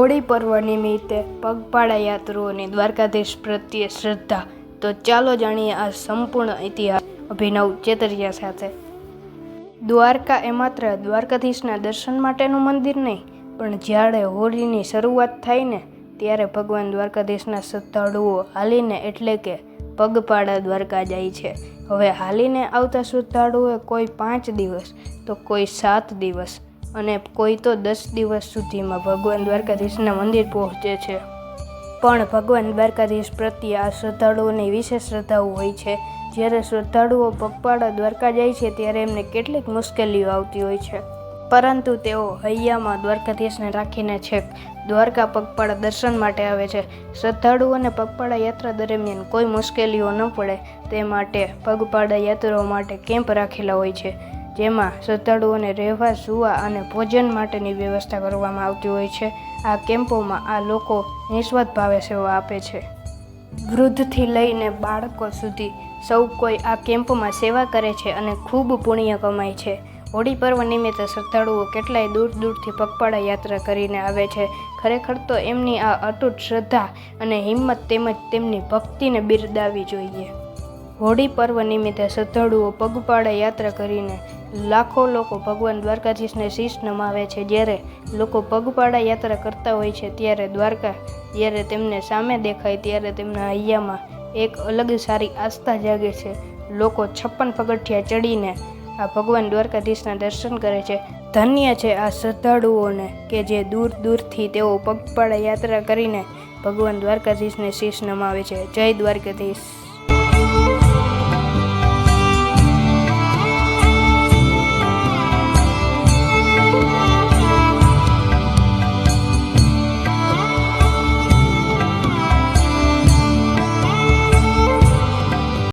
હોળી પર્વ નિમિત્તે પગપાળા યાત્રીઓની દ્વારકાધીશ પ્રત્યે શ્રદ્ધા. તો ચાલો જાણીએ આ સંપૂર્ણ ઇતિહાસ અભિનવ ચેતરિયા સાથે. દ્વારકા એ માત્ર દ્વારકાધીશના દર્શન માટેનું મંદિર નહીં, પણ જ્યારે હોળીની શરૂઆત થાય ને ત્યારે ભગવાન દ્વારકાધીશના શ્રદ્ધાળુઓ હાલીને એટલે કે પગપાળા દ્વારકા જાય છે. હવે હાલીને આવતા શ્રદ્ધાળુઓ કોઈ 5 દિવસ તો કોઈ 7 દિવસ અને કોઈ તો 10 દિવસ સુધીમાં ભગવાન દ્વારકાધીશના મંદિર પહોંચે છે. પણ ભગવાન દ્વારકાધીશ પ્રત્યે આ શ્રદ્ધાળુઓની વિશેષ શ્રદ્ધાઓ હોય છે. જ્યારે શ્રદ્ધાળુઓ પગપાળા દ્વારકા જાય છે ત્યારે એમને કેટલીક મુશ્કેલીઓ આવતી હોય છે, પરંતુ તેઓ હૈયામાં દ્વારકાધીશને રાખીને છેક દ્વારકા પગપાળા દર્શન માટે આવે છે. શ્રદ્ધાળુઓને પગપાળા યાત્રા દરમિયાન કોઈ મુશ્કેલીઓ ન પડે તે માટે પગપાળા યાત્રાઓ માટે કેમ્પ રાખેલા હોય છે, જેમાં શ્રદ્ધાળુઓને રહેવા, સૂવા અને ભોજન માટેની વ્યવસ્થા કરવામાં આવતી હોય છે. આ કેમ્પોમાં આ લોકો નિસ્વાર્થ ભાવે સેવા આપે છે. વૃદ્ધથી લઈને બાળકો સુધી સૌ કોઈ આ કેમ્પમાં સેવા કરે છે અને ખૂબ પુણ્ય કમાય છે. હોળી પર્વ નિમિત્તે શ્રદ્ધાળુઓ કેટલાય દૂર દૂરથી પગપાળા યાત્રા કરીને આવે છે. ખરેખર તો એમની આ અતૂટ શ્રદ્ધા અને હિંમત તેમજ તેમની ભક્તિને બિરદાવવી જોઈએ. હોળી પર્વ નિમિત્તે શ્રદ્ધાળુઓ પગપાળા યાત્રા કરીને લાખો લોકો ભગવાન દ્વારકાધીશને શીશ નમાવે છે. જ્યારે લોકો પગપાળા યાત્રા કરતા હોય છે ત્યારે દ્વારકા જ્યારે તેમને સામે દેખાય ત્યારે તેમના હૈયામાં એક અલગ સારી આસ્થા જાગે છે. લોકો 56 પગથિયા ચડીને આ ભગવાન દ્વારકાધીશના દર્શન કરે છે. ધન્ય છે આ શ્રદ્ધાળુઓને કે જે દૂર દૂરથી તેઓ પગપાળા યાત્રા કરીને ભગવાન દ્વારકાધીશને શીશ નમાવે છે. જય દ્વારકાધીશ.